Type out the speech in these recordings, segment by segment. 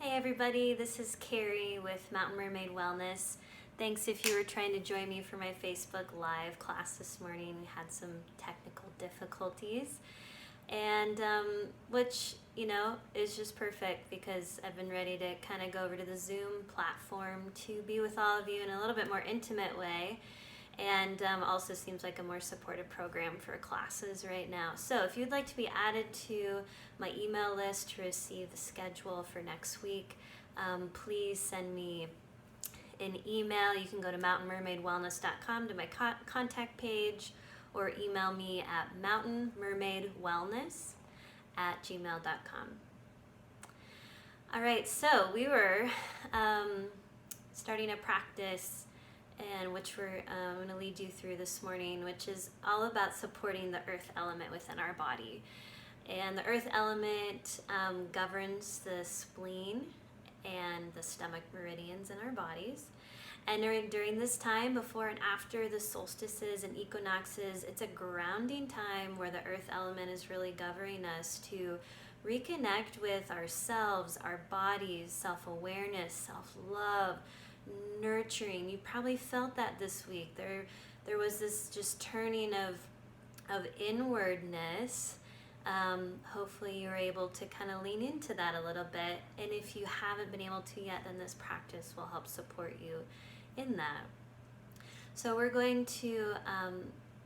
Hey everybody, this is Carrie with Mountain Mermaid Wellness. Thanks if you were trying to join me for my Facebook Live class this morning. We had some technical difficulties, and which, is just perfect because I've been ready to kind of go over to the Zoom platform to be with all of you in a little bit more intimate way. And also seems like a more supportive program for classes right now. So if you'd like to be added to my email list to receive the schedule for next week, please send me an email. You can go to mountainmermaidwellness.com to my contact page, or email me at mountainmermaidwellness@gmail.com. All right, so we were starting a practice, and which we're going to lead you through this morning, which is all about supporting the earth element within our body. And the earth element governs the spleen and the stomach meridians in our bodies. And during this time, before and after the solstices and equinoxes, it's a grounding time where the earth element is really governing us to reconnect with ourselves, our bodies, self-awareness, self-love, nurturing. You probably felt that this week. There was this just turning of inwardness. Hopefully you were able to kind of lean into that a little bit. And if you haven't been able to yet, then this practice will help support you in that. So we're going to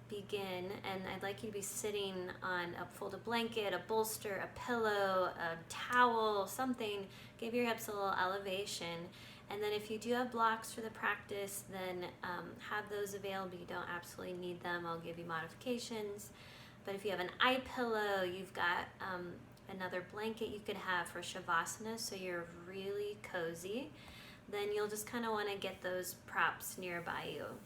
begin, and I'd like you to be sitting on a folded blanket, a bolster, a pillow, a towel, something. Give your hips a little elevation. And then if you do have blocks for the practice, then have those available. You don't absolutely need them. I'll give you modifications. But if you have an eye pillow, you've got another blanket you could have for Shavasana, so you're really cozy, then you'll just kind of want to get those props nearby you.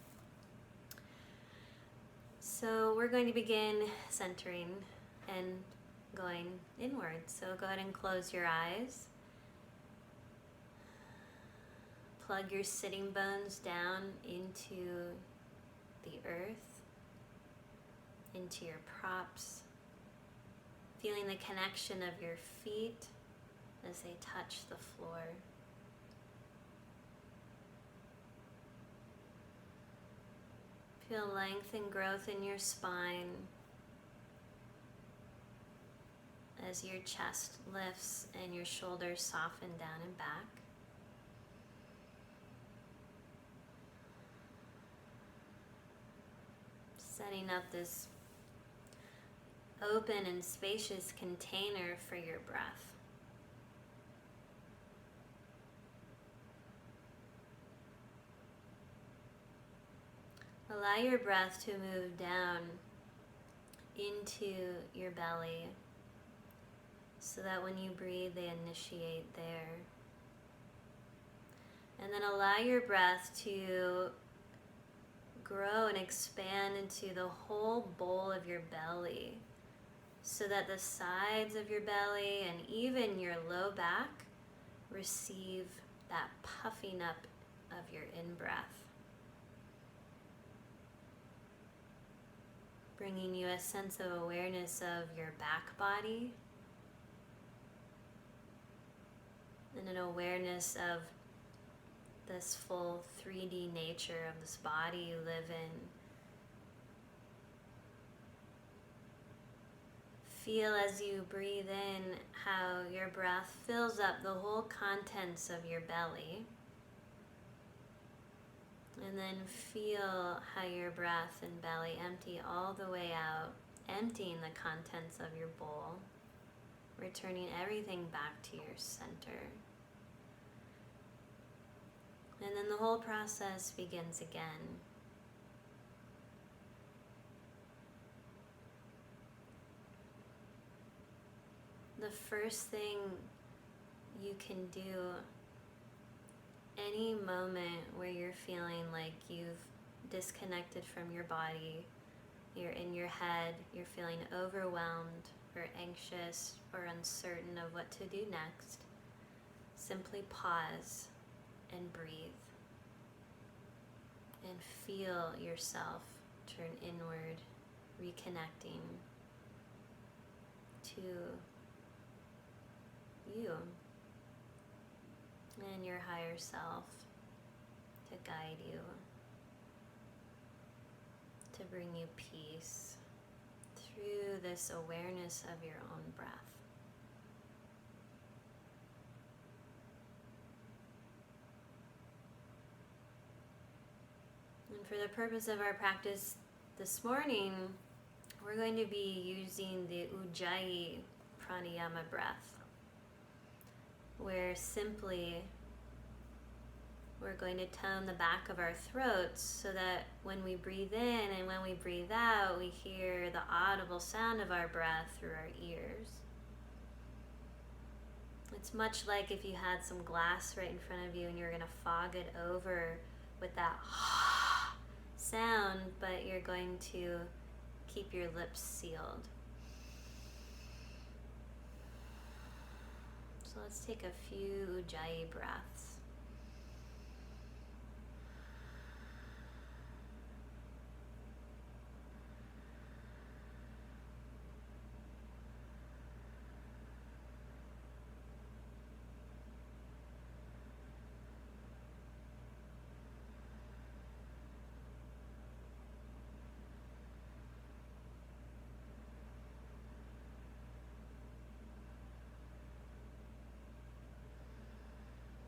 So we're going to begin centering and going inward. So go ahead and close your eyes. Plug your sitting bones down into the earth, into your props, feeling the connection of your feet as they touch the floor. Feel length and growth in your spine as your chest lifts and your shoulders soften down and back. Setting up this open and spacious container for your breath. Allow your breath to move down into your belly so that when you breathe, they initiate there. And then allow your breath to grow and expand into the whole bowl of your belly, so that the sides of your belly and even your low back receive that puffing up of your in-breath, bringing you a sense of awareness of your back body and an awareness of this full 3D nature of this body you live in. Feel as you breathe in how your breath fills up the whole contents of your belly. And then feel how your breath and belly empty all the way out, emptying the contents of your bowl, returning everything back to your center. And then the whole process begins again. The first thing you can do any moment where you're feeling like you've disconnected from your body, you're in your head, you're feeling overwhelmed or anxious or uncertain of what to do next, simply pause and breathe and feel yourself turn inward, reconnecting to you. and your higher self to guide you, to bring you peace through this awareness of your own breath. And for the purpose of our practice this morning, we're going to be using the Ujjayi pranayama breath, where simply we're going to tone the back of our throats so that when we breathe in and when we breathe out, we hear the audible sound of our breath through our ears. It's much like if you had some glass right in front of you and you're going to fog it over with that sound, but you're going to keep your lips sealed. So let's take a few Ujjayi breaths.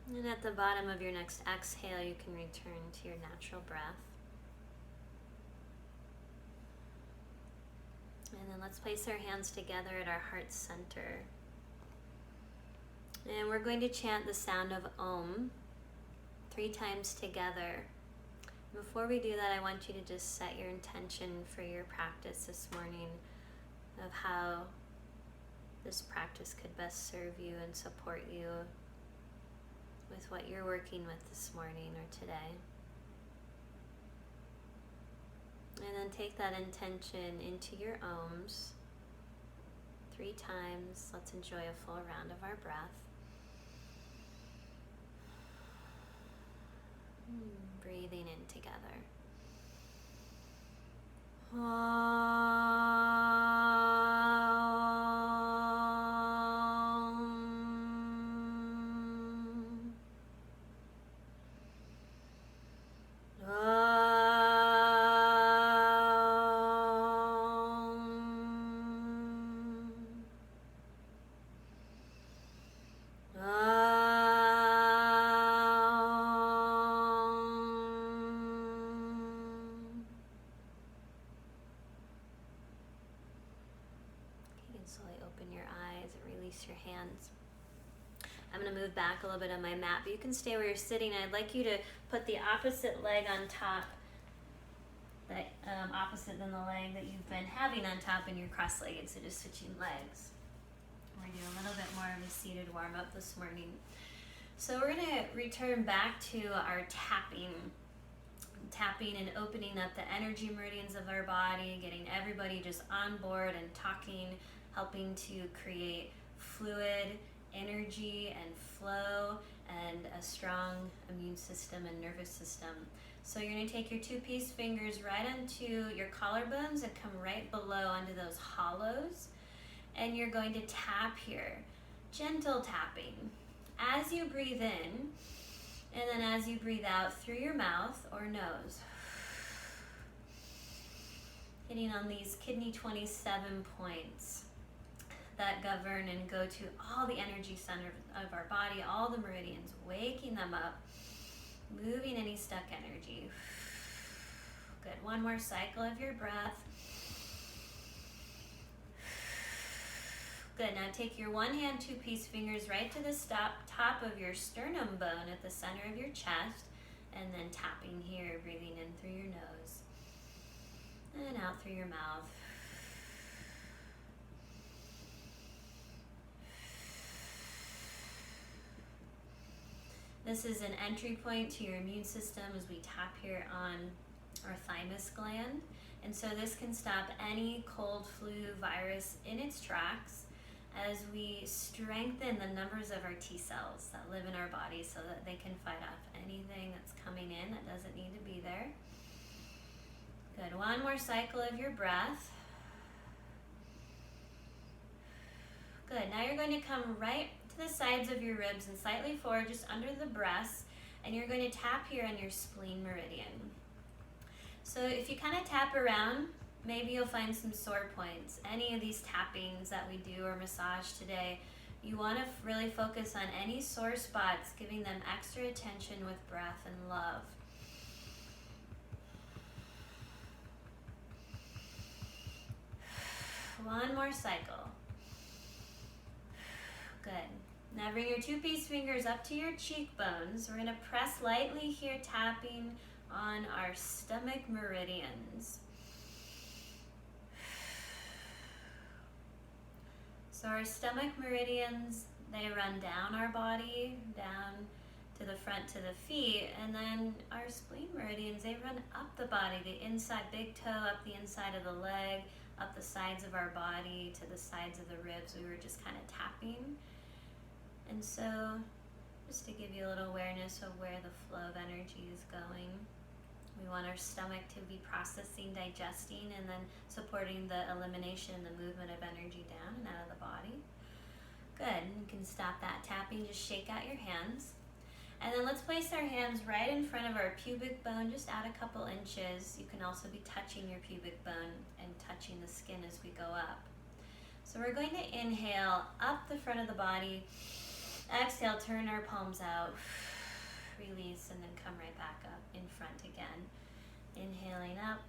And at the bottom of your next exhale, you can return to your natural breath. And then let's place our hands together at our heart center. And we're going to chant the sound of Om 3 times together. Before we do that, I want you to just set your intention for your practice this morning of how this practice could best serve you and support you with what you're working with this morning or today. And then take that intention into your Oms 3 times. Let's enjoy a full round of our breath. Breathing in together. Slowly open your eyes and release your hands. I'm going to move back a little bit on my mat, but you can stay where you're sitting. I'd like you to put the opposite leg on top, that opposite than the leg that you've been having on top, and you're cross-legged, so just switching legs. We're going to do a little bit more of a seated warm-up this morning. So we're going to return back to our tapping and opening up the energy meridians of our body, getting everybody just on board and talking, helping to create fluid, energy, and flow, and a strong immune system and nervous system. So you're going to take your 2 peace fingers right onto your collarbones and come right below onto those hollows, and you're going to tap here, gentle tapping, as you breathe in, and then as you breathe out through your mouth or nose. Hitting on these kidney 27 points that govern and go to all the energy centers of our body, all the meridians, waking them up, moving any stuck energy. Good. One more cycle of your breath. Good. Now take your one hand, 2 peace fingers right to the top of your sternum bone at the center of your chest, and then tapping here, breathing in through your nose and out through your mouth. This is an entry point to your immune system as we tap here on our thymus gland. And so this can stop any cold, flu, virus in its tracks as we strengthen the numbers of our T cells that live in our body so that they can fight off anything that's coming in that doesn't need to be there. Good. One more cycle of your breath. Good. Now you're going to come right to to the sides of your ribs and slightly forward, just under the breasts. And you're going to tap here on your spleen meridian. So if you kind of tap around, maybe you'll find some sore points. Any of these tappings that we do or massage today, you want to really focus on any sore spots, giving them extra attention with breath and love. One more cycle. Good. Now bring your 2-piece fingers up to your cheekbones. We're going to press lightly here, tapping on our stomach meridians. So our stomach meridians, they run down our body, down to the front to the feet, and then our spleen meridians, they run up the body, the inside big toe, up the inside of the leg, up the sides of our body, to the sides of the ribs. We were just kind of tapping. And so, just to give you a little awareness of where the flow of energy is going. We want our stomach to be processing, digesting, and then supporting the elimination and the movement of energy down and out of the body. Good. You can stop that tapping. Just shake out your hands. And then let's place our hands right in front of our pubic bone, just out a couple inches. You can also be touching your pubic bone and touching the skin as we go up. So we're going to inhale up the front of the body. Exhale, turn our palms out, release, and then come right back up in front again. Inhaling up,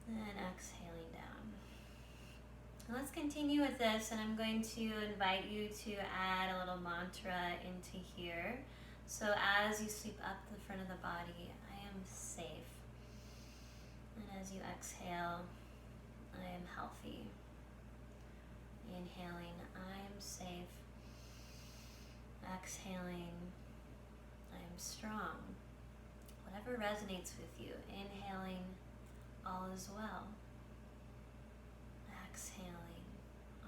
and exhaling down. And let's continue with this, and I'm going to invite you to add a little mantra into here. So as you sweep up the front of the body, I am safe. And as you exhale, I am healthy. Inhaling, I am safe. Exhaling, I am strong. Whatever resonates with you. Inhaling, all is well. Exhaling,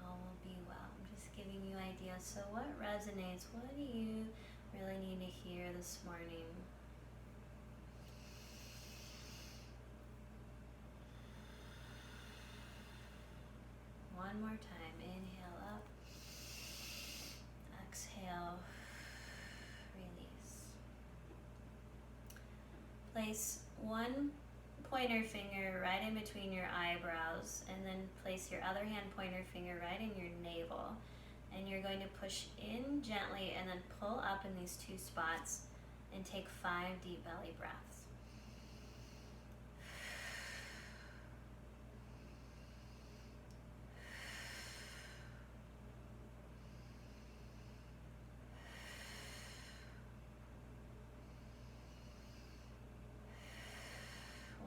all will be well. I'm just giving you ideas. So what resonates? What do you really need to hear this morning? One more time. Inhale up. Exhale. Release. Place one pointer finger right in between your eyebrows, and then place your other hand pointer finger right in your navel. And you're going to push in gently and then pull up in these two spots and take 5 deep belly breaths.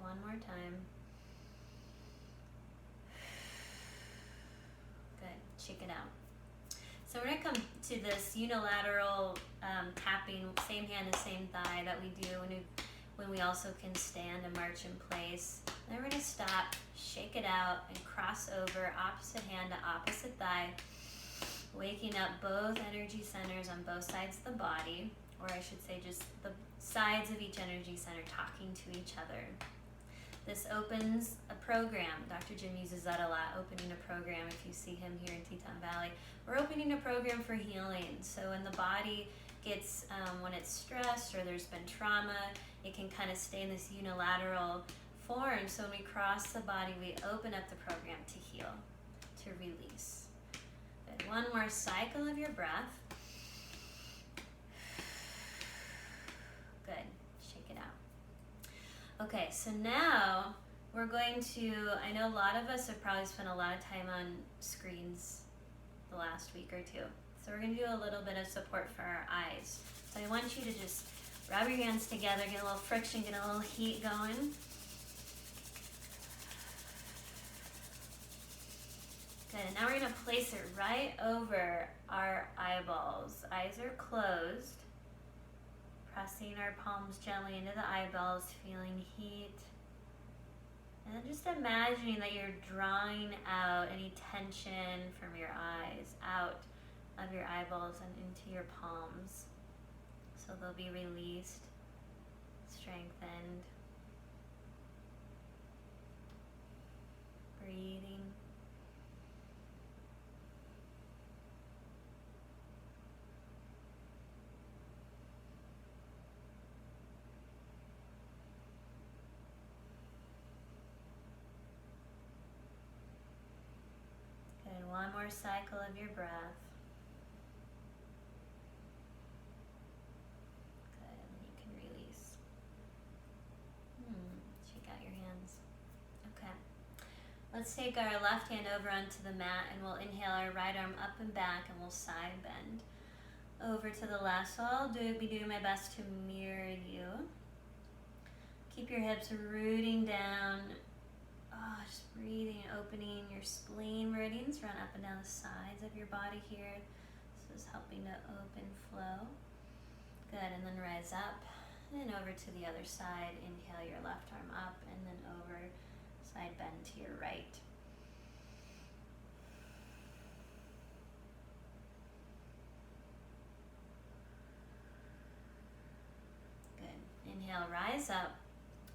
One more time. Good. Shake it out. So we're going to come to this unilateral tapping, same hand and same thigh that we do when we also can stand and march in place. Then we're going to stop, shake it out, and cross over opposite hand to opposite thigh, waking up both energy centers on both sides of the body, or I should say just the sides of each energy center talking to each other. This opens a program. Dr. Jim uses that a lot, opening a program. If you see him here in Teton Valley, we're opening a program for healing. So when the body gets, when it's stressed or there's been trauma, it can kind of stay in this unilateral form. So when we cross the body, we open up the program to heal, to release. Good. One more cycle of your breath. Good. Shake it out. Okay, so now we're going to, I know a lot of us have probably spent a lot of time on screens the last week or two. So we're going to do a little bit of support for our eyes. So I want you to just rub your hands together, get a little friction, get a little heat going. Good, and now we're going to place it right over our eyeballs. Eyes are closed. Pressing our palms gently into the eyeballs, feeling heat. And then just imagining that you're drawing out any tension from your eyes, out of your eyeballs and into your palms. So they'll be released, strengthened. Breathing. more cycle of your breath. Good, and then you can release. Shake out your hands. Okay. Let's take our left hand over onto the mat and we'll inhale our right arm up and back and we'll side bend over to the left. So I'll be doing my best to mirror you. Keep your hips rooting down. Just breathing, opening your spleen meridians. Run up and down the sides of your body here. This is helping to open flow. Good, and then rise up and over to the other side. Inhale your left arm up and then over, side bend to your right. Good. Inhale, rise up.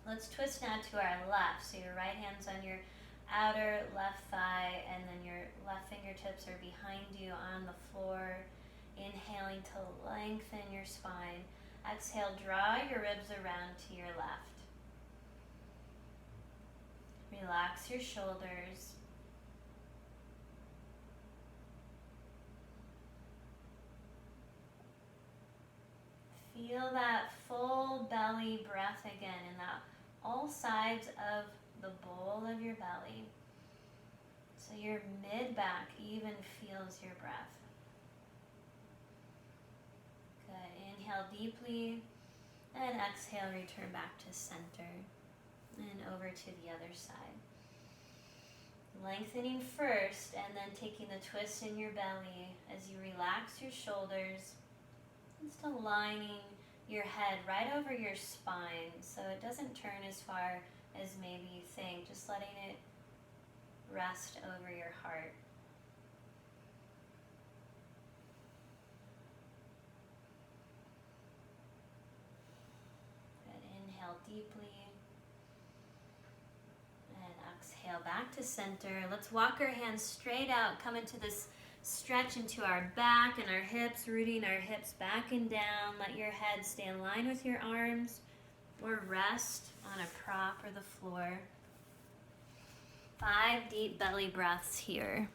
Let's twist now to our left. So your right hand's on your outer left thigh and then your left fingertips are behind you on the floor. Inhaling to lengthen your spine. Exhale, draw your ribs around to your left. Relax your shoulders. Feel that full belly breath again in that all sides of the bowl of your belly. So your mid-back even feels your breath. Good. Inhale deeply and exhale, return back to center and over to the other side. Lengthening first and then taking the twist in your belly as you relax your shoulders. Just aligning your head right over your spine so it doesn't turn as far as maybe you think. Just letting it rest over your heart. Good. Inhale deeply. And exhale back to center. Let's walk our hands straight out. Come into this stretch into our back and our hips, rooting our hips back and down. Let your head stay in line with your arms or rest on a prop or the floor. 5 deep belly breaths here.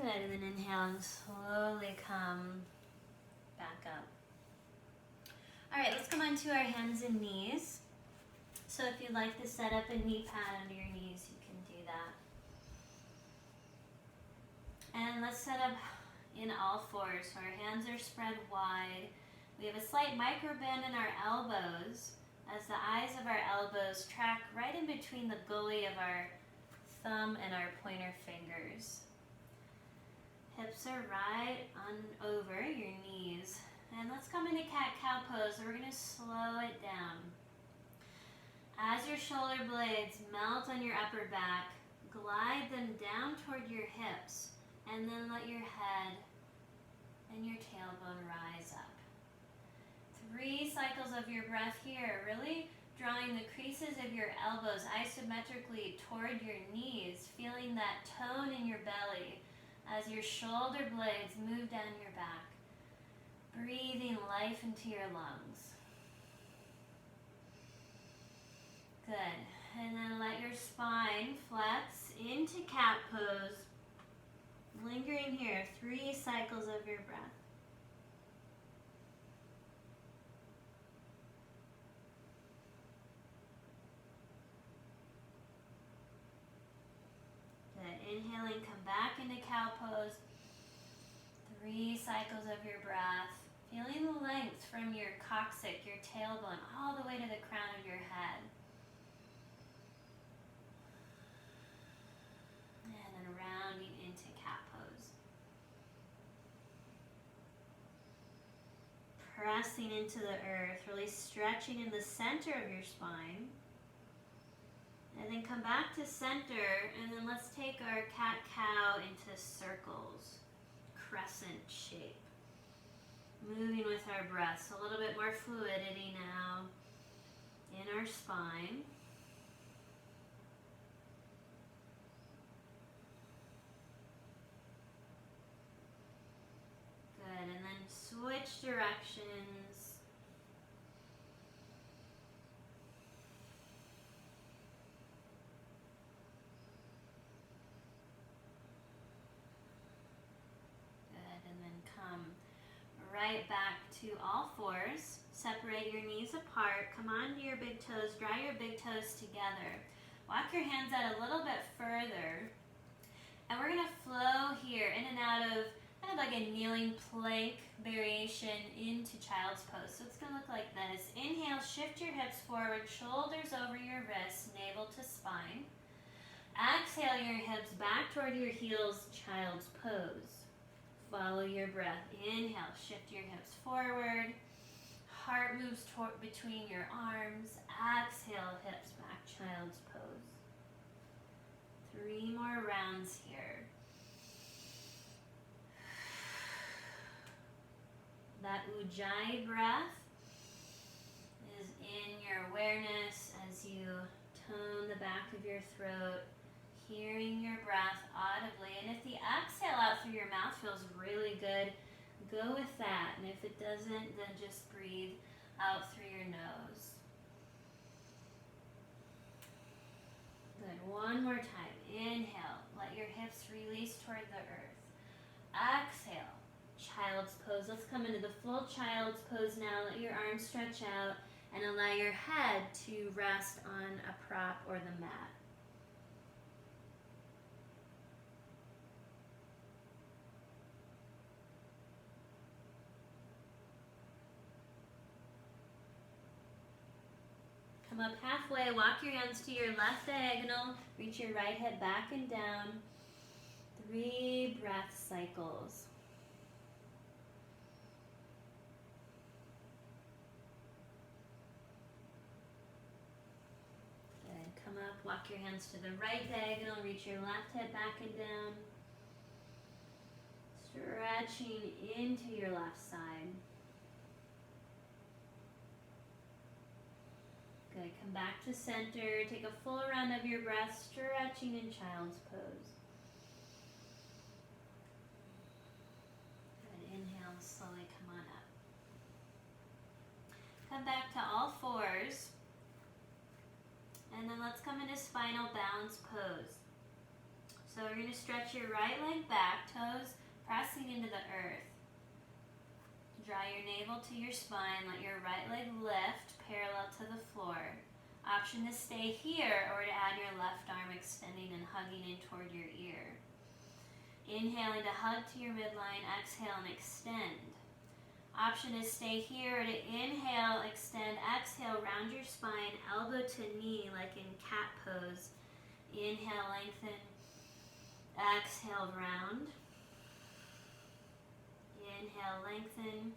Good, and then inhale and slowly come back up. All right, let's come onto our hands and knees. So if you'd like to set up a knee pad under your knees, you can do that. And let's set up in all fours. So our hands are spread wide. We have a slight micro bend in our elbows as the eyes of our elbows track right in between the gully of our thumb and our pointer fingers. Hips are right on over your knees. And let's come into cat-cow pose. We're going to slow it down. As your shoulder blades melt on your upper back, glide them down toward your hips, and then let your head and your tailbone rise up. 3 cycles of your breath here, really drawing the creases of your elbows isometrically toward your knees, feeling that tone in your belly as your shoulder blades move down your back, breathing life into your lungs. Good. And then let your spine flex into cat pose. Lingering here, 3 cycles of your breath. Good. Inhaling, come back into cow pose. 3 cycles of your breath. Feeling the length from your coccyx, your tailbone, all the way to the crown of your head. And then rounding into cat pose. Pressing into the earth, really stretching in the center of your spine. And then come back to center, and then let's take our cat-cow into circles, crescent shape. Moving with our breath, so a little bit more fluidity now in our spine. switch directions. Good, and then come right back to all fours. Separate your knees apart. Come onto your big toes. Draw your big toes together. Walk your hands out a little bit further. And we're going to flow here in and out of kind of like a kneeling plank variation into child's pose. So it's going to look like this. Inhale, shift your hips forward, shoulders over your wrists, navel to spine. Exhale your hips back toward your heels, child's pose. Follow your breath. Inhale, shift your hips forward. Heart moves between your arms. Exhale, hips back, child's pose. 3 more rounds here. That Ujjayi breath is in your awareness as you tone the back of your throat, hearing your breath audibly. And if the exhale out through your mouth feels really good, go with that. And if it doesn't, then just breathe out through your nose. Good. One more time. Inhale. Let your hips release toward the earth. Exhale. Child's pose. Let's come into the full child's pose now. Let your arms stretch out and allow your head to rest on a prop or the mat. Come up halfway, walk your hands to your left diagonal, reach your right hip back and down. 3 breath cycles. Good, come up, walk your hands to the right diagonal, reach your left hip back and down. Stretching into your left side. Good. Come back to center. Take a full round of your breath, stretching in child's pose. Good. Inhale, slowly come on up. Come back to all fours. And then let's come into spinal balance pose. So we're going to stretch your right leg back, toes pressing into the earth. Draw your navel to your spine. Let your right leg lift parallel to the floor. Option to stay here or to add your left arm extending and hugging in toward your ear. Inhaling to hug to your midline. Exhale and extend. Option is stay here or to inhale, extend, exhale, round your spine, elbow to knee like in cat pose. Inhale, lengthen. Exhale, round. Inhale, lengthen.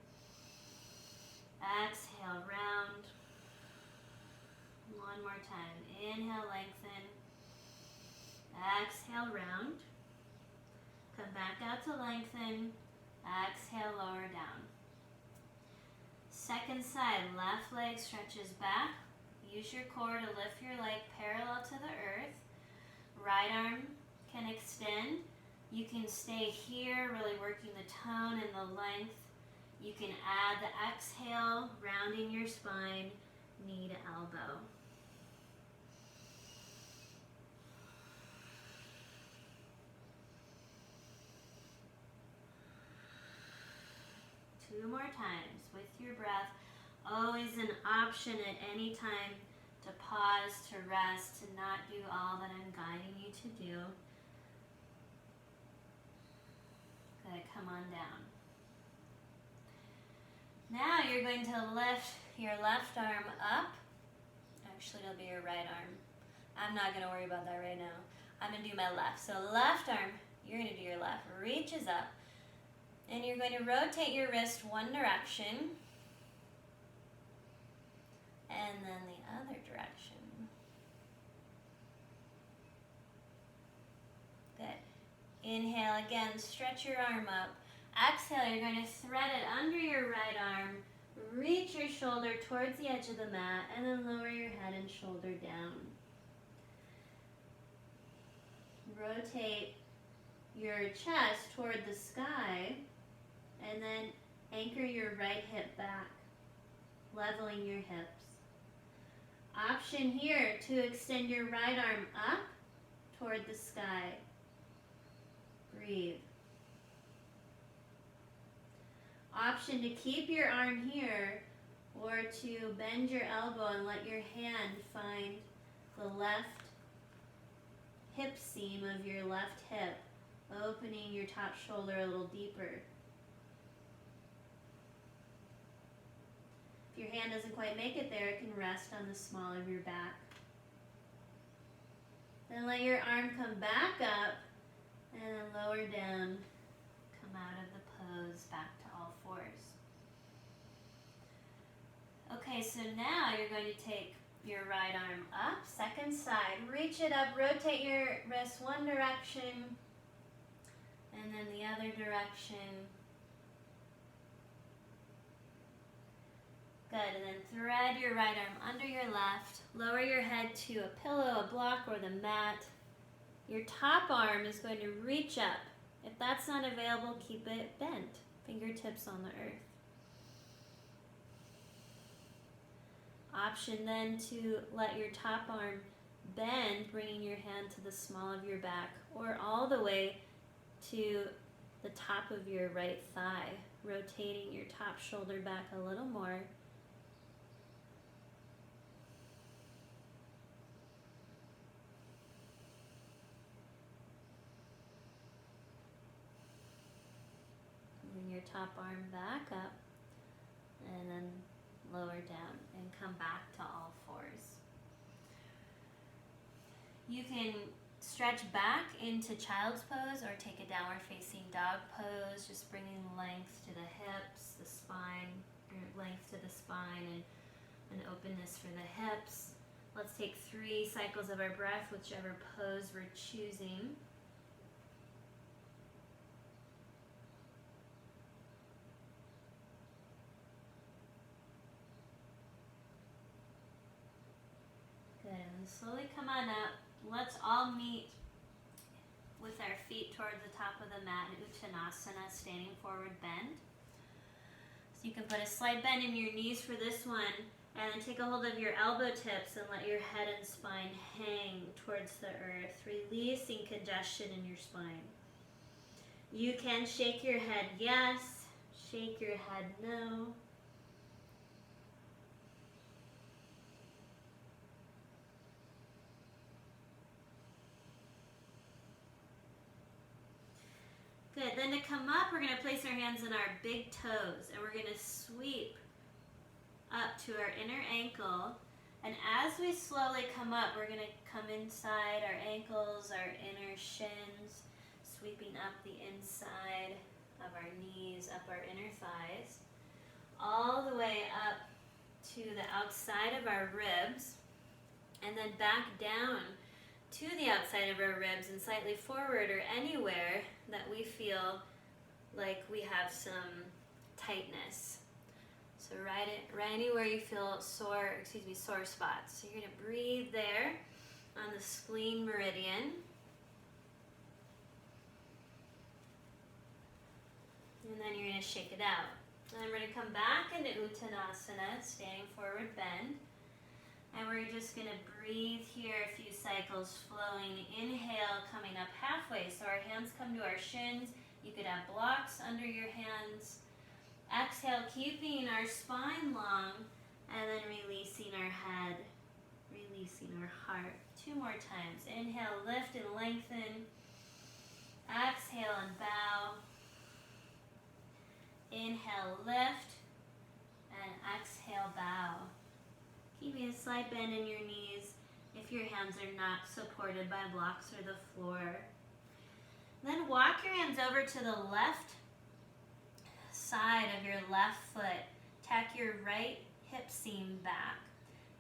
Exhale, round. One more time. Inhale, lengthen. Exhale, round. Come back out to lengthen. Exhale, lower down. Second side, left leg stretches back. Use your core to lift your leg parallel to the earth. Right arm can extend. You can stay here, really working the tone and the length. You can add the exhale, rounding your spine, knee to elbow. Two more times with your breath. Always an option at any time to pause, to rest, to not do all that I'm guiding you to do. Good, come on down. Now you're going to lift your left arm up. Actually, it'll be your right arm. I'm not going to worry about that right now. I'm going to do my left. So left arm, you're going to do your left. Reaches up. And you're going to rotate your wrist one direction. And then the other direction. Good. Inhale again, stretch your arm up. Exhale, you're going to thread it under your right arm. Reach your shoulder towards the edge of the mat and then lower your head and shoulder down. Rotate your chest toward the sky and then anchor your right hip back, leveling your hips. Option here to extend your right arm up toward the sky. Breathe. Option to keep your arm here or to bend your elbow and let your hand find the left hip seam of your left hip, opening your top shoulder a little deeper. If your hand doesn't quite make it there, it can rest on the small of your back. Then let your arm come back up and then lower down, come out of the pose back to all fours. Okay, so now you're going to take your right arm up, second side, reach it up, rotate your wrist one direction and then the other direction. Good, and then thread your right arm under your left, lower your head to a pillow, a block, or the mat. Your top arm is going to reach up. If that's not available, keep it bent, fingertips on the earth. Option then to let your top arm bend, bringing your hand to the small of your back, or all the way to the top of your right thigh, rotating your top shoulder back a little more. Bring your top arm back up and then lower down and come back to all fours. You can stretch back into child's pose or take a downward facing dog pose, just bringing length to the hips, the spine, length to the spine and openness for the hips. Let's take 3 cycles of our breath, whichever pose we're choosing. Good, and slowly come on up. Let's all meet with our feet toward the top of the mat in Uttanasana, standing forward bend. So you can put a slight bend in your knees for this one, and then take a hold of your elbow tips and let your head and spine hang towards the earth, releasing congestion in your spine. You can shake your head yes, shake your head no. Good, then to come up, we're going to place our hands on our big toes, and we're going to sweep up to our inner ankle. And as we slowly come up, we're going to come inside our ankles, our inner shins, sweeping up the inside of our knees, up our inner thighs, all the way up to the outside of our ribs, and then back down to the outside of our ribs and slightly forward or anywhere that we feel like we have some tightness. So right anywhere you feel sore spots. So you're going to breathe there on the spleen meridian. And then you're going to shake it out. Then we're going to come back into Uttanasana, standing forward bend. And we're just going to breathe here a few cycles, flowing. Inhale, coming up halfway. So our hands come to our shins. You could have blocks under your hands. Exhale, keeping our spine long, and then releasing our head, releasing our heart. 2 more times. Inhale, lift and lengthen. Exhale and bow. Inhale, lift, and exhale, bow. Keeping a slight bend in your knees if your hands are not supported by blocks or the floor. Then walk your hands over to the left side of your left foot. Tack your right hip seam back.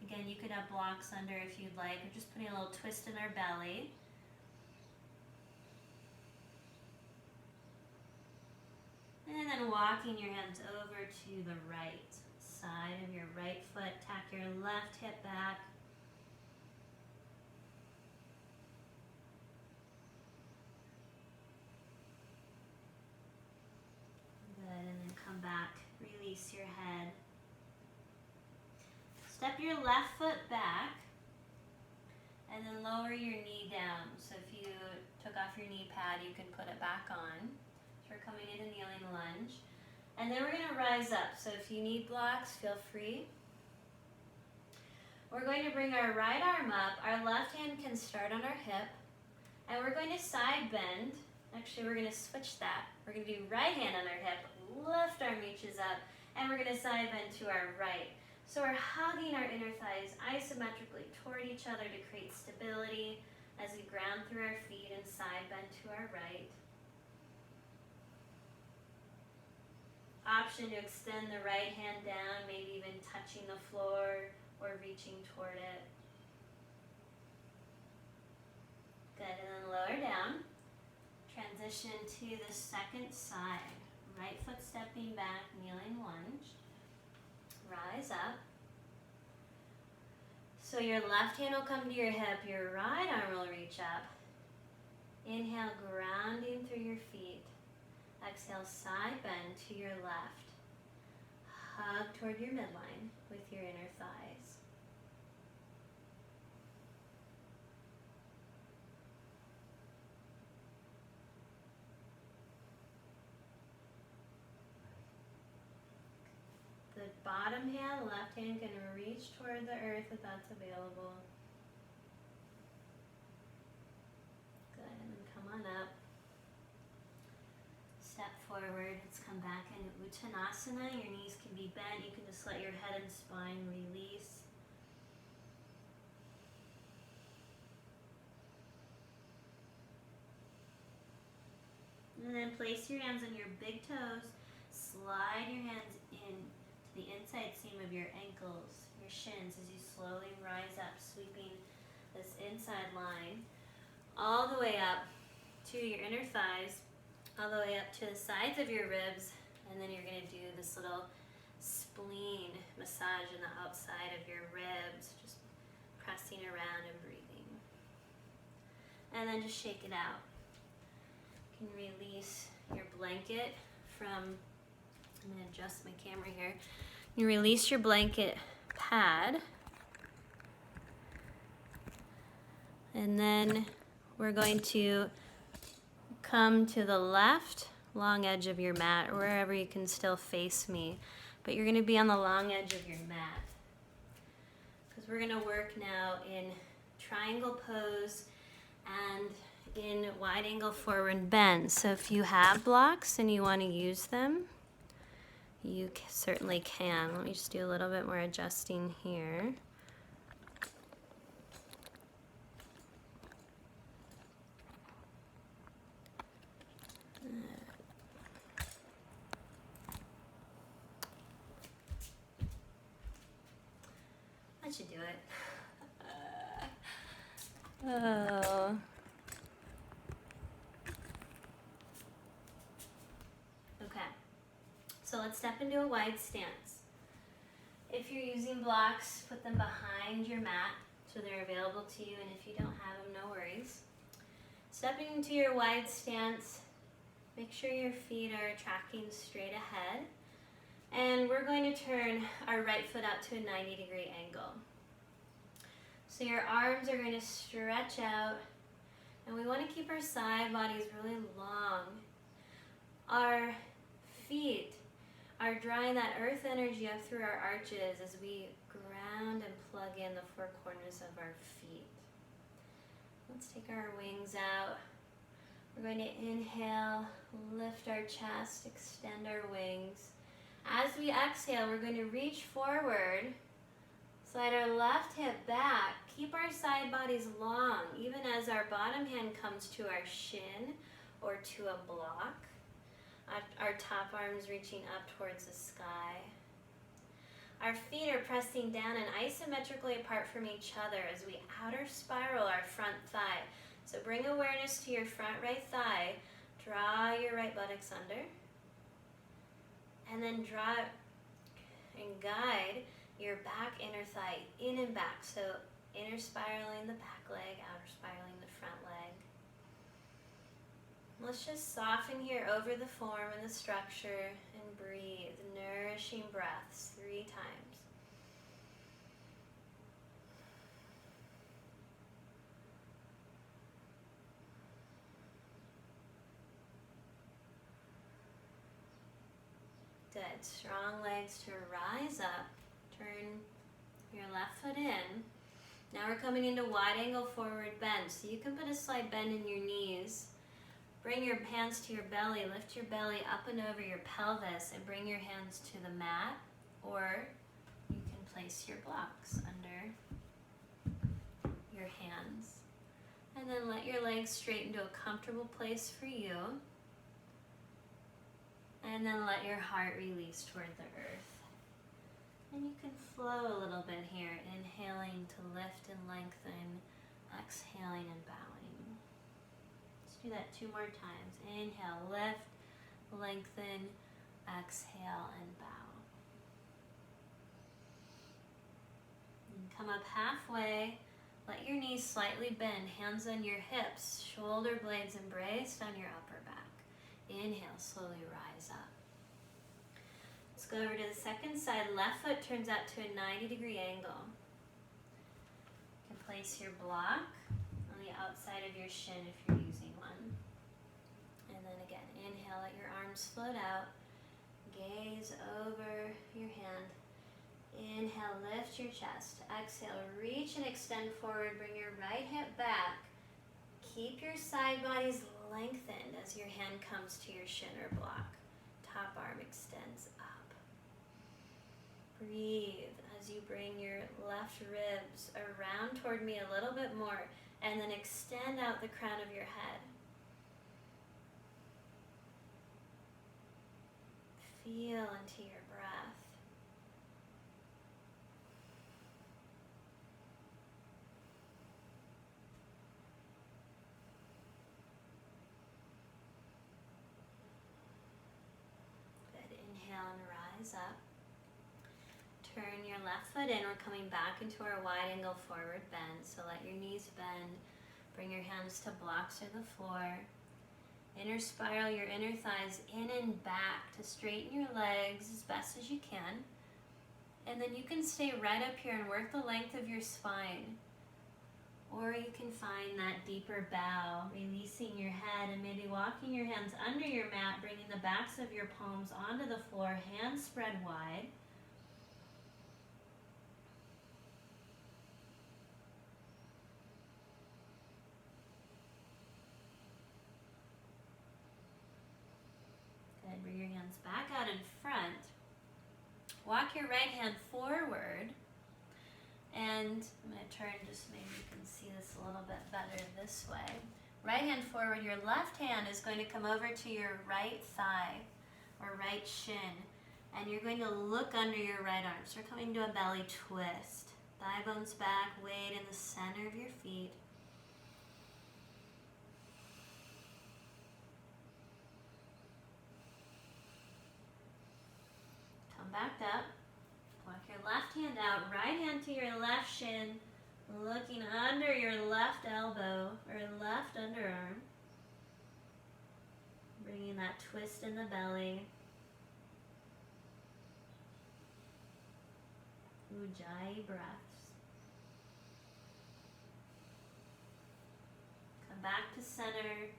Again, you could have blocks under if you'd like, or just putting a little twist in our belly. And then walking your hands over to the right side of your right foot. Tack your left hip back. Good, and then come back release your head. Step your left foot back and then lower your knee down. So if you took off your knee pad, you can put it back on. So we're coming into kneeling lunge. And then we're going to rise up. So if you need blocks, feel free. We're going to bring our right arm up. Our left hand can start on our hip. And we're going to side bend. Actually, we're going to switch that. We're going to do right hand on our hip, left arm reaches up, and we're going to side bend to our right. So we're hugging our inner thighs isometrically toward each other to create stability as we ground through our feet and side bend to our right. Option to extend the right hand down, maybe even touching the floor or reaching toward it. Good, and then lower down. Transition to the second side. Right foot stepping back, kneeling lunge. Rise up. So your left hand will come to your hip, your right arm will reach up. Inhale, grounding through your feet. Exhale, side bend to your left. Hug toward your midline with your inner thighs. The bottom hand, left hand can reach toward the earth if that's available. Good, and then come on up. Step forward, let's come back into Uttanasana. Your knees can be bent. You can just let your head and spine release. And then place your hands on your big toes. Slide your hands in to the inside seam of your ankles, your shins, as you slowly rise up, sweeping this inside line all the way up to your inner thighs, all the way up to the sides of your ribs, and then you're going to do this little spleen massage on the outside of your ribs, just pressing around and breathing. And then just shake it out. You can release your blanket from, I'm going to adjust my camera here. You release your blanket pad, and then we're going to come to the left long edge of your mat, or wherever you can still face me, but you're going to be on the long edge of your mat because we're going to work now in triangle pose and in wide angle forward bend. So if you have blocks and you want to use them, you certainly can. Let me just do a little bit more adjusting here. That should do it. Oh. Okay. So let's step into a wide stance. If you're using blocks, put them behind your mat so they're available to you, and if you don't have them, no worries. Stepping into your wide stance, make sure your feet are tracking straight ahead. And we're going to turn our right foot out to a 90-degree angle. So your arms are going to stretch out, and we want to keep our side bodies really long. Our feet are drawing that earth energy up through our arches as we ground and plug in the four corners of our feet. Let's take our wings out. We're going to inhale, lift our chest, extend our wings. As we exhale, we're going to reach forward, slide our left hip back, keep our side bodies long, even as our bottom hand comes to our shin or to a block. Our top arms reaching up towards the sky. Our feet are pressing down and isometrically apart from each other as we outer spiral our front thigh. So bring awareness to your front right thigh. Draw your right buttocks under. And then draw and guide your back inner thigh in and back. So inner spiraling the back leg, outer spiraling the front leg. Let's just soften here over the form and the structure and breathe. Nourishing breaths 3 times. Good. Strong legs to rise up. Turn your left foot in. Now we're coming into wide angle forward bend. So you can put a slight bend in your knees. Bring your hands to your belly. Lift your belly up and over your pelvis and bring your hands to the mat. Or you can place your blocks under your hands. And then let your legs straighten to a comfortable place for you. And then let your heart release toward the earth. And you can flow a little bit here, inhaling to lift and lengthen, exhaling and bowing. Let's do that 2 more times. Inhale, lift, lengthen, exhale, and bow. And come up halfway. Let your knees slightly bend, hands on your hips, shoulder blades embraced on your upper back. Inhale, slowly rise up. Let's go over to the second side. Left foot turns out to a 90-degree angle. You can place your block on the outside of your shin if you're using one. And then again, inhale, let your arms float out. Gaze over your hand. Inhale, lift your chest. Exhale, reach and extend forward. Bring your right hip back. Keep your side bodies lengthened as your hand comes to your shin or block. Top arm extends up. Breathe as you bring your left ribs around toward me a little bit more, and then extend out the crown of your head. Feel into your breath. Good. Inhale and rise up. Turn your left foot in. We're coming back into our wide angle forward bend. So let your knees bend. Bring your hands to blocks or the floor. Inner spiral your inner thighs in and back to straighten your legs as best as you can. And then you can stay right up here and work the length of your spine. Or you can find that deeper bow, releasing your head and maybe walking your hands under your mat, bringing the backs of your palms onto the floor, hands spread wide. Bring your hands back out in front. Walk your right hand forward. And I'm going to turn just maybe you can see this a little bit better this way. Right hand forward. Your left hand is going to come over to your right thigh or right shin. And you're going to look under your right arm. So we're coming to a belly twist. Thigh bones back, weight in the center of your feet. Back up. Walk your left hand out, right hand to your left shin, looking under your left elbow or left underarm. Bringing that twist in the belly. Ujjayi breaths. Come back to center.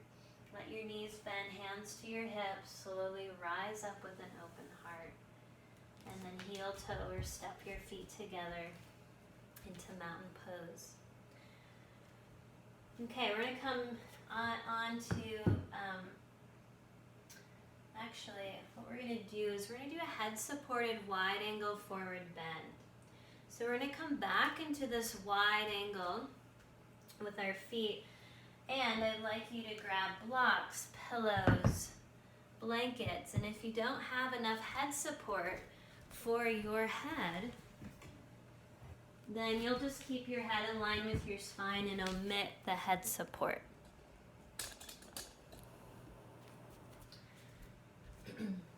Let your knees bend, hands to your hips. Slowly rise up with an open heart. And then heel toe or step your feet together into mountain pose. Okay, we're going to come on to, actually, what we're going to do is we're going to do a head supported wide angle forward bend. So we're going to come back into this wide angle with our feet. And I'd like you to grab blocks, pillows, blankets. And if you don't have enough head support for your head, then you'll just keep your head in line with your spine and omit the head support.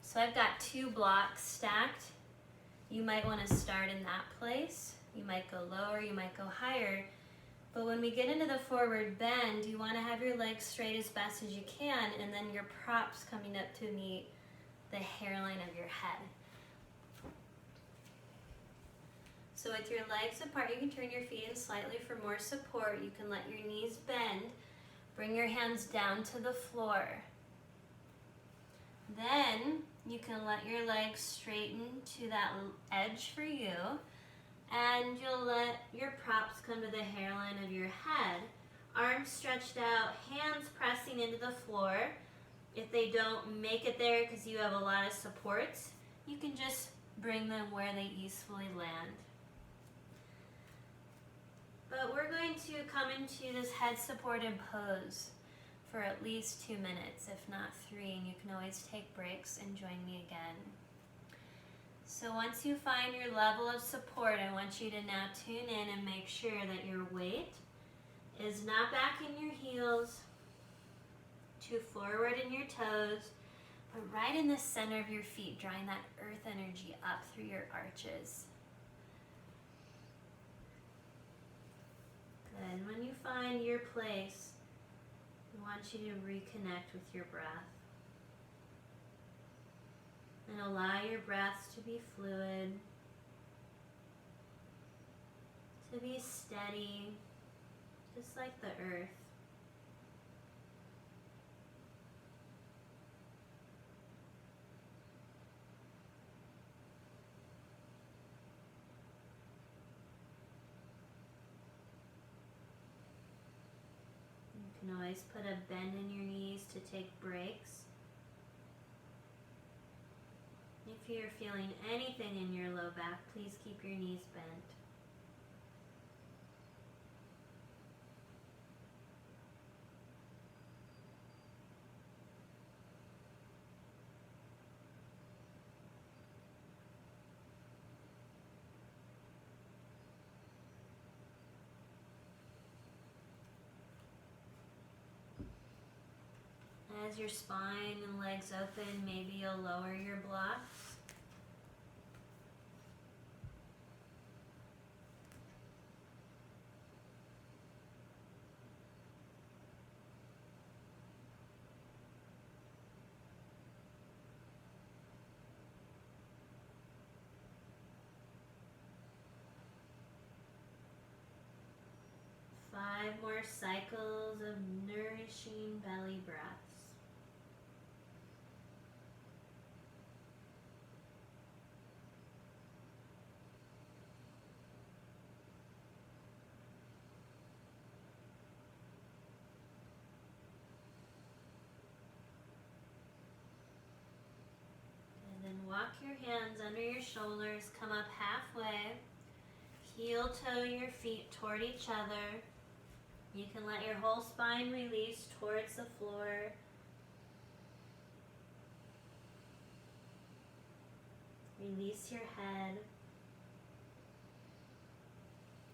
So I've got 2 blocks stacked. You might want to start in that place. You might go lower, you might go higher. But when we get into the forward bend, you want to have your legs straight as best as you can, and then your props coming up to meet the hairline of your head. So with your legs apart, you can turn your feet in slightly for more support. You can let your knees bend. Bring your hands down to the floor. Then you can let your legs straighten to that edge for you, and you'll let your props come to the hairline of your head. Arms stretched out, hands pressing into the floor. If they don't make it there because you have a lot of supports, you can just bring them where they easily land. But we're going to come into this head supported pose for at least 2 minutes, if not 3, and you can always take breaks and join me again. So once you find your level of support, I want you to now tune in and make sure that your weight is not back in your heels, too forward in your toes, but right in the center of your feet, drawing that earth energy up through your arches. Good. When you find your place, I want you to reconnect with your breath. And allow your breaths to be fluid, to be steady, just like the earth. You can always put a bend in your knees to take breaks. If you're feeling anything in your low back, please keep your knees bent. As your spine and legs open, maybe you'll lower your blocks. Five more cycles of nourishing belly breaths. Walk your hands under your shoulders, come up halfway, heel toe your feet toward each other. You can let your whole spine release towards the floor. Release your head.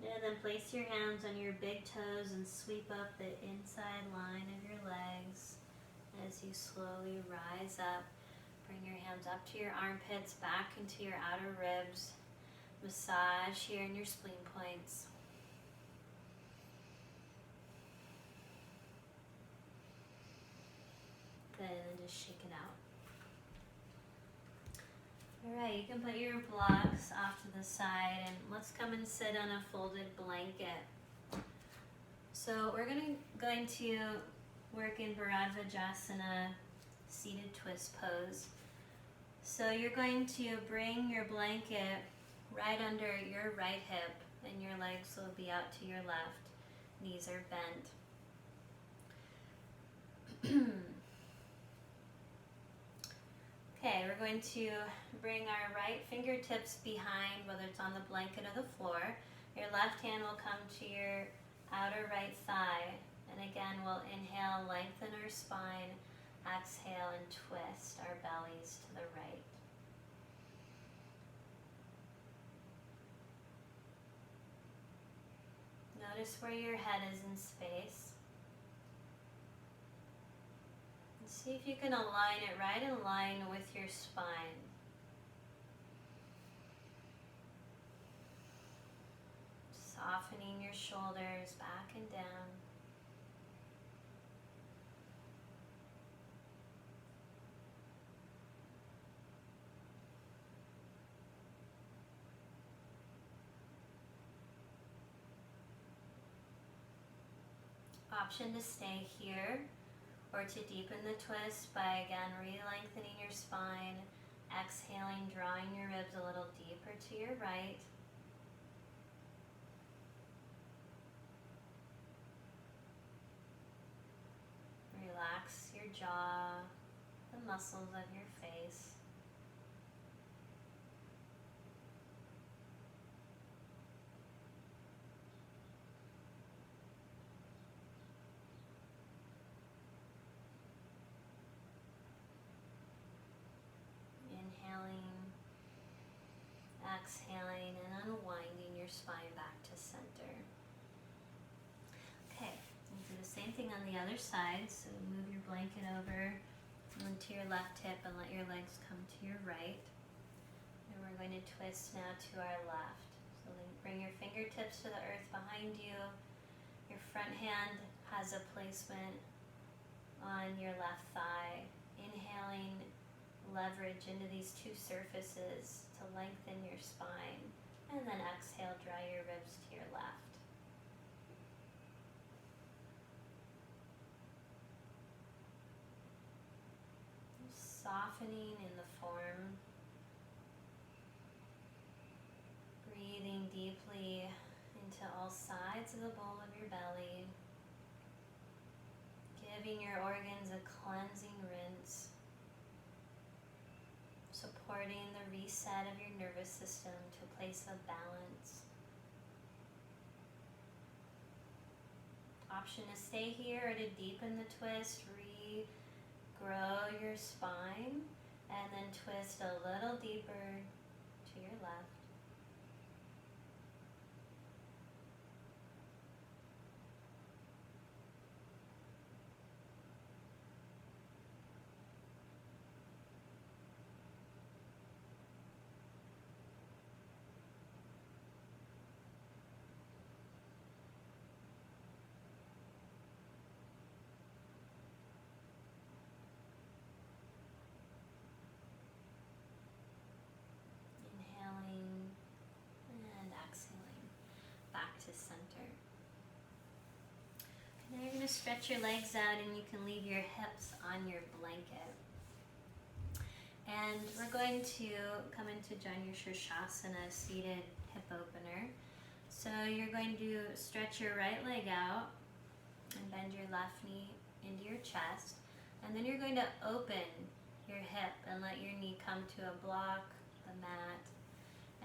And then place your hands on your big toes and sweep up the inside line of your legs as you slowly rise up. Bring your hands up to your armpits, back into your outer ribs. Massage here in your spleen points. Good, and then just shake it out. Alright, you can put your blocks off to the side, and let's come and sit on a folded blanket. So we're going to work in Bharadvajasana, seated twist pose. So you're going to bring your blanket right under your right hip, and your legs will be out to your left. Knees are bent. Okay, we're going to bring our right fingertips behind, whether it's on the blanket or the floor. Your left hand will come to your outer right thigh. And again, we'll inhale, lengthen our spine. Exhale and twist our bellies to the right. Notice where your head is in space. And see if you can align it right in line with your spine. softening your shoulders back and down. Option to stay here or to deepen the twist by again re-lengthening your spine, exhaling, drawing your ribs a little deeper to your right. Relax your jaw, the muscles of your face. Inhaling, exhaling, and unwinding your spine back to center. Okay, we'll do the same thing on the other side. So move your blanket over onto your left hip and let your legs come to your right. And we're going to twist now to our left. So then bring your fingertips to the earth behind you. Your front hand has a placement on your left thigh. Inhaling, leverage into these two surfaces to lengthen your spine, and then exhale, draw your ribs to your left. Softening in the form, breathing deeply into all sides of the bowl of your belly, giving your organs a cleansing rinse, supporting the reset of your nervous system to a place of balance. Option to stay here or to deepen the twist, regrow your spine, and then twist a little deeper to your left. Inhaling and exhaling back to center. Now you're going to stretch your legs out and you can leave your hips on your blanket. And we're going to come into Janu Shirshasana, seated hip opener. So you're going to stretch your right leg out and bend your left knee into your chest. And then you're going to open your hip and let your knee come to a block, the mat.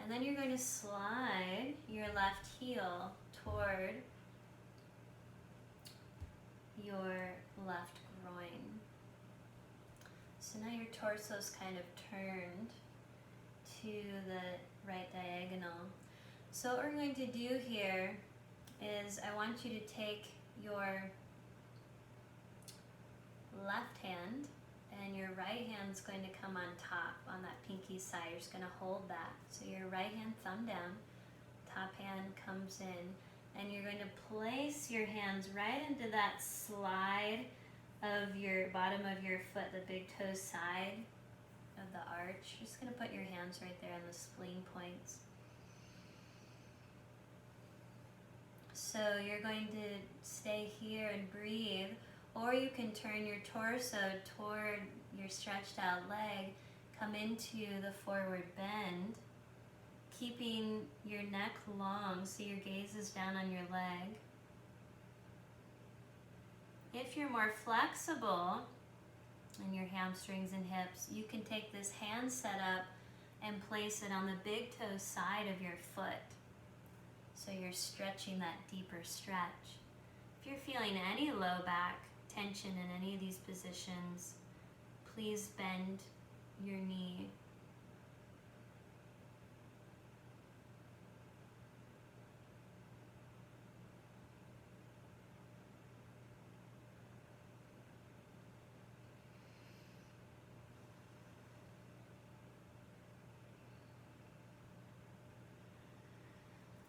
And then you're going to slide your left heel toward your left groin. So now your torso's kind of turned to the right diagonal. So what we're going to do here is I want you to take your left hand and your right hand's going to come on top on that pinky side. You're just going to hold that. So your right hand thumb down, top hand comes in, and you're going to place your hands right into that slide of your bottom of your foot, the big toe side of the arch. You're just going to put your hands right there on the spleen points. So you're going to stay here and breathe, or you can turn your torso toward your stretched out leg, come into the forward bend, keeping your neck long so your gaze is down on your leg. If you're more flexible in your hamstrings and hips, you can take this hand setup and place it on the big toe side of your foot. So you're stretching that deeper stretch. If you're feeling any low back tension in any of these positions, please bend your knee.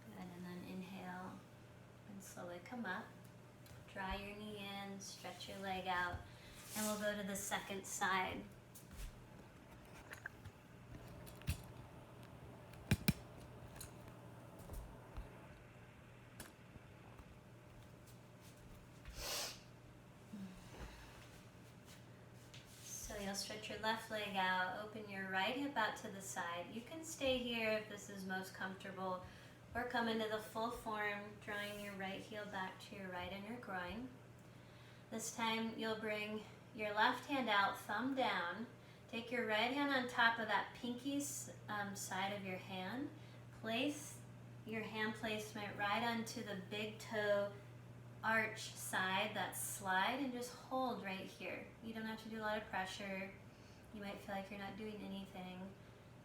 Good, and then inhale. come up. Draw your knee in, stretch your leg out, and we'll go to the second side. So you'll stretch your left leg out, open your right hip out to the side. You can stay here if this is most comfortable, or come into the full form, drawing your right heel back to your right inner groin. This time you'll bring your left hand out, thumb down. Take your right hand on top of that pinky side of your hand. Place your hand placement right onto the big toe arch side, that slide, and just hold right here. You don't have to do a lot of pressure. You might feel like you're not doing anything,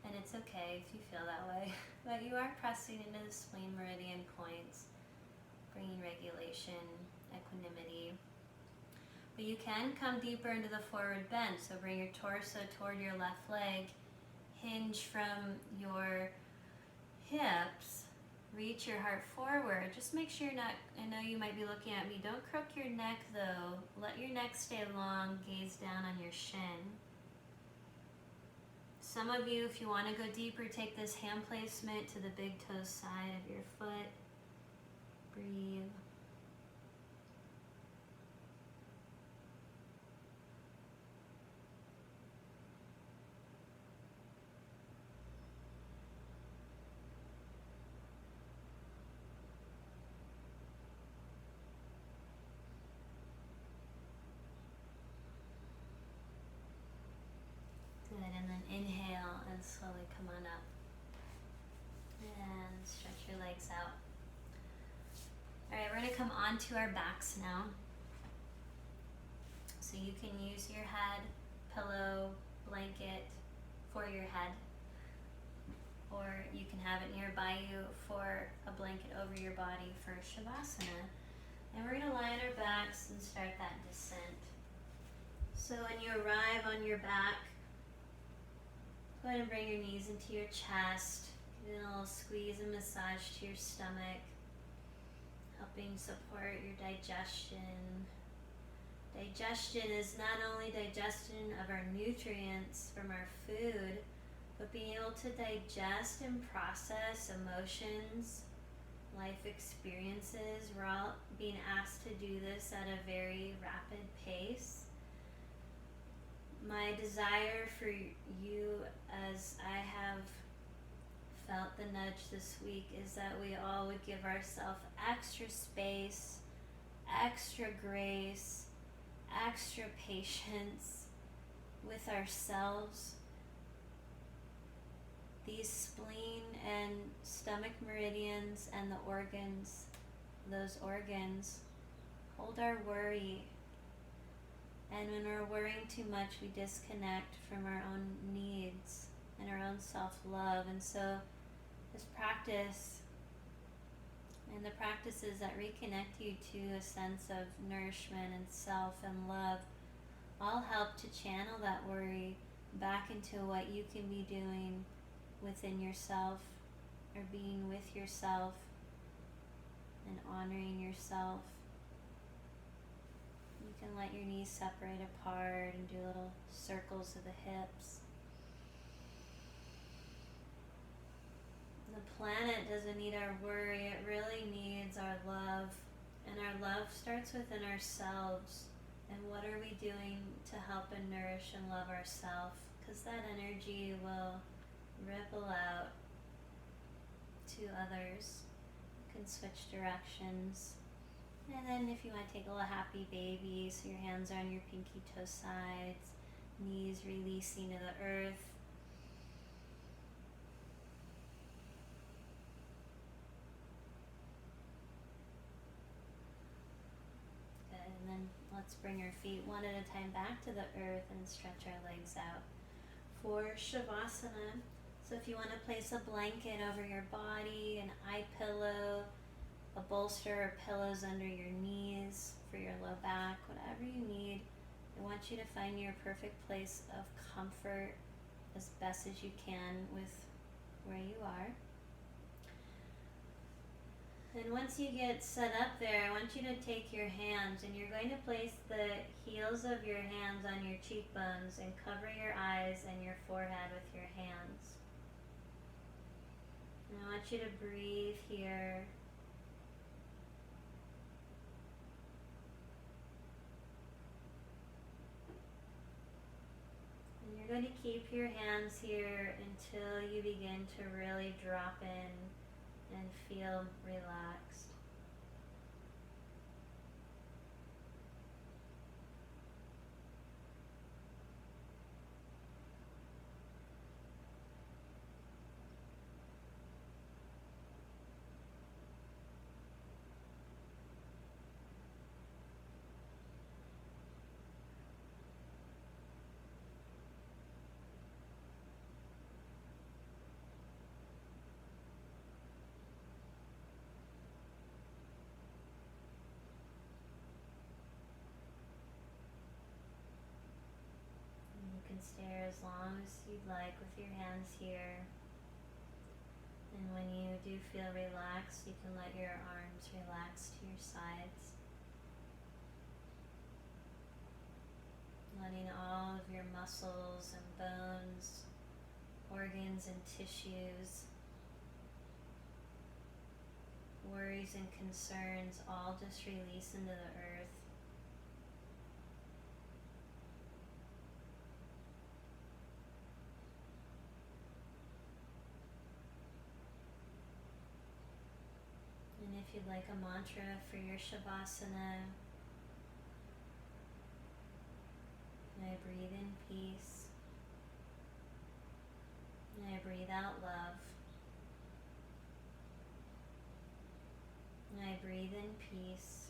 and it's okay if you feel that way. But you are pressing into the spleen meridian points, bringing regulation, equanimity. But you can come deeper into the forward bend, so bring your torso toward your left leg, hinge from your hips, reach your heart forward. Just make sure you're not, I know you might be looking at me, don't crook your neck though. Let your neck stay long, gaze down on your shin. Some of you, if you want to go deeper, take this hand placement to the big toe side of your foot. Breathe. Good, and then inhale and slowly come on up. And stretch your legs out. Alright, we're going to come onto our backs now. So you can use your head, pillow, blanket for your head. Or you can have it nearby you for a blanket over your body for Shavasana. And we're going to lie on our backs and start that descent. So when you arrive on your back, go ahead and bring your knees into your chest. Give it a little squeeze and massage to your stomach, helping support your digestion. Digestion is not only digestion of our nutrients from our food, but being able to digest and process emotions, life experiences. We're all being asked to do this at a very rapid pace. My desire for you, as I have felt the nudge this week, is that we all would give ourselves extra space, extra grace, extra patience with ourselves. These spleen and stomach meridians and the organs, those organs, hold our worry. And when we're worrying too much, we disconnect from our own needs and our own self-love. And so this practice and the practices that reconnect you to a sense of nourishment and self and love all help to channel that worry back into what you can be doing within yourself, or being with yourself and honoring yourself. You can let your knees separate apart and do little circles of the hips. The planet doesn't need our worry, it really needs our love. And our love starts within ourselves. And what are we doing to help and nourish and love ourselves? Because that energy will ripple out to others. You can switch directions. And then if you want to take a little happy baby, so your hands are on your pinky toe sides, knees releasing to the earth. Good, and then let's bring our feet one at a time back to the earth and stretch our legs out for Shavasana. So if you want to place a blanket over your body, an eye pillow, a bolster or pillows under your knees for your low back, whatever you need, I want you to find your perfect place of comfort as best as you can with where you are. And once you get set up there, I want you to take your hands and you're going to place the heels of your hands on your cheekbones and cover your eyes and your forehead with your hands. And I want you to breathe here. And you're going to keep your hands here until you begin to really drop in and feel relaxed. You can stay as long as you'd like with your hands here. And when you do feel relaxed, you can let your arms relax to your sides. Letting all of your muscles and bones, organs and tissues, worries and concerns all just release into the earth. And if you'd like a mantra for your Shavasana, I breathe in peace. And I breathe out love. And I breathe in peace.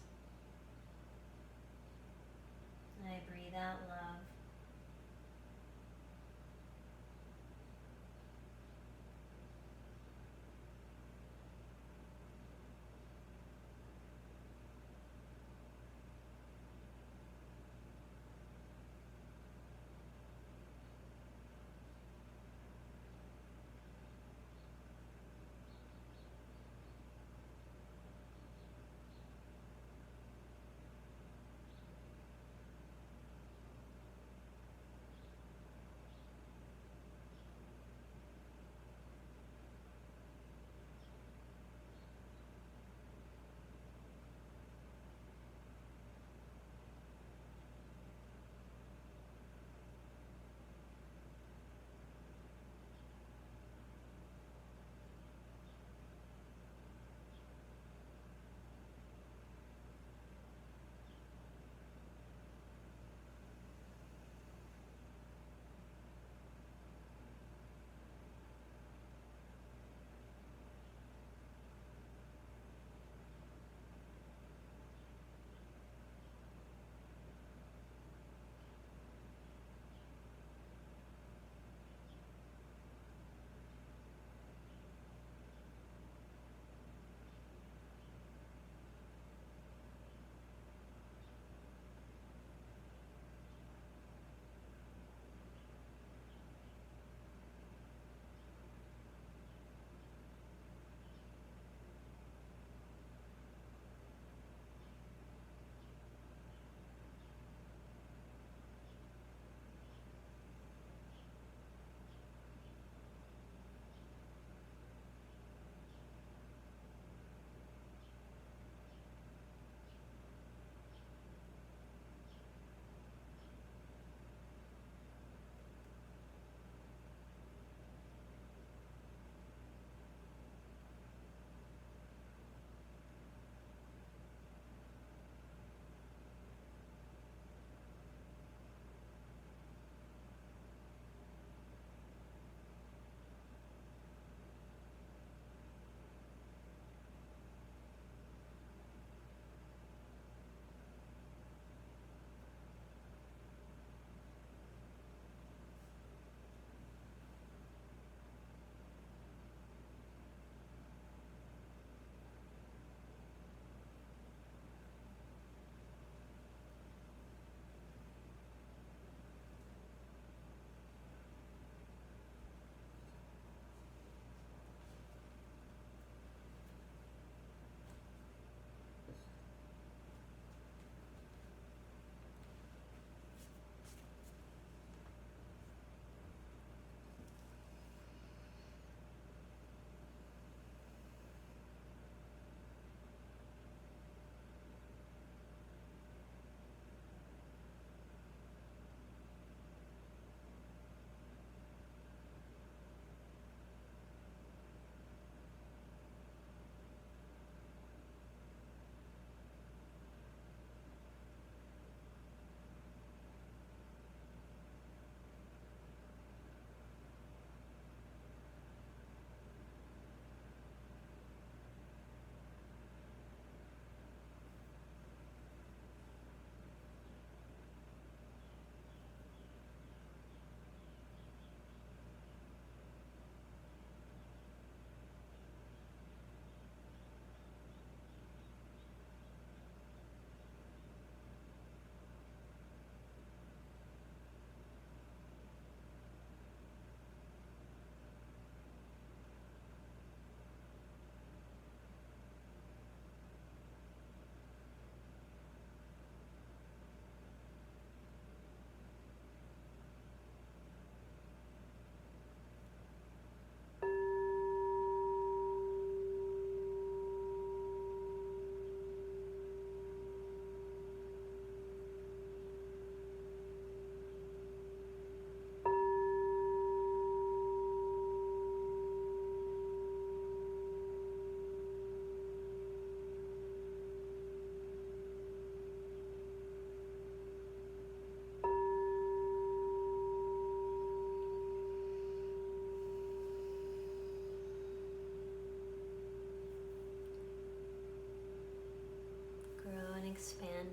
And I breathe out love.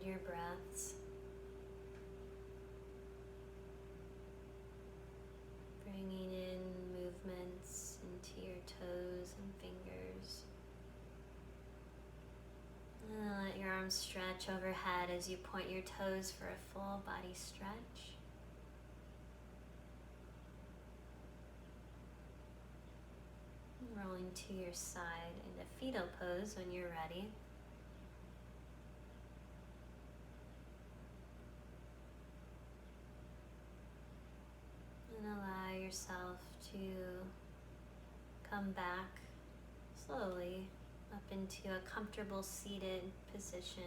your breaths. Bringing in movements into your toes and fingers. And let your arms stretch overhead as you point your toes for a full body stretch. Rolling to your side into fetal pose when you're ready. And allow yourself to come back slowly up into a comfortable seated position.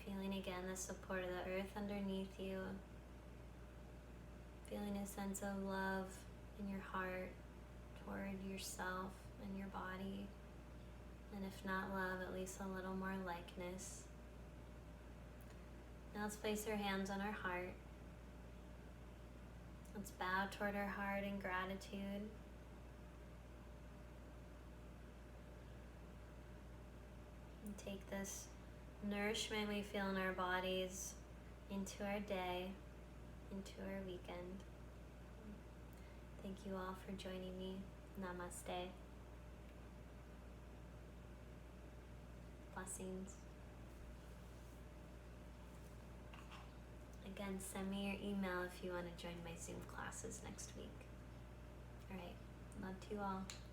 Feeling again the support of the earth underneath you. Feeling a sense of love in your heart toward yourself and your body. And if not love, at least a little more likeness. Now let's place our hands on our heart. Let's bow toward our heart in gratitude. And take this nourishment we feel in our bodies into our day, into our weekend. Thank you all for joining me. Namaste. Blessings. Again, send me your email if you want to join my Zoom classes next week. All right. Love to you all.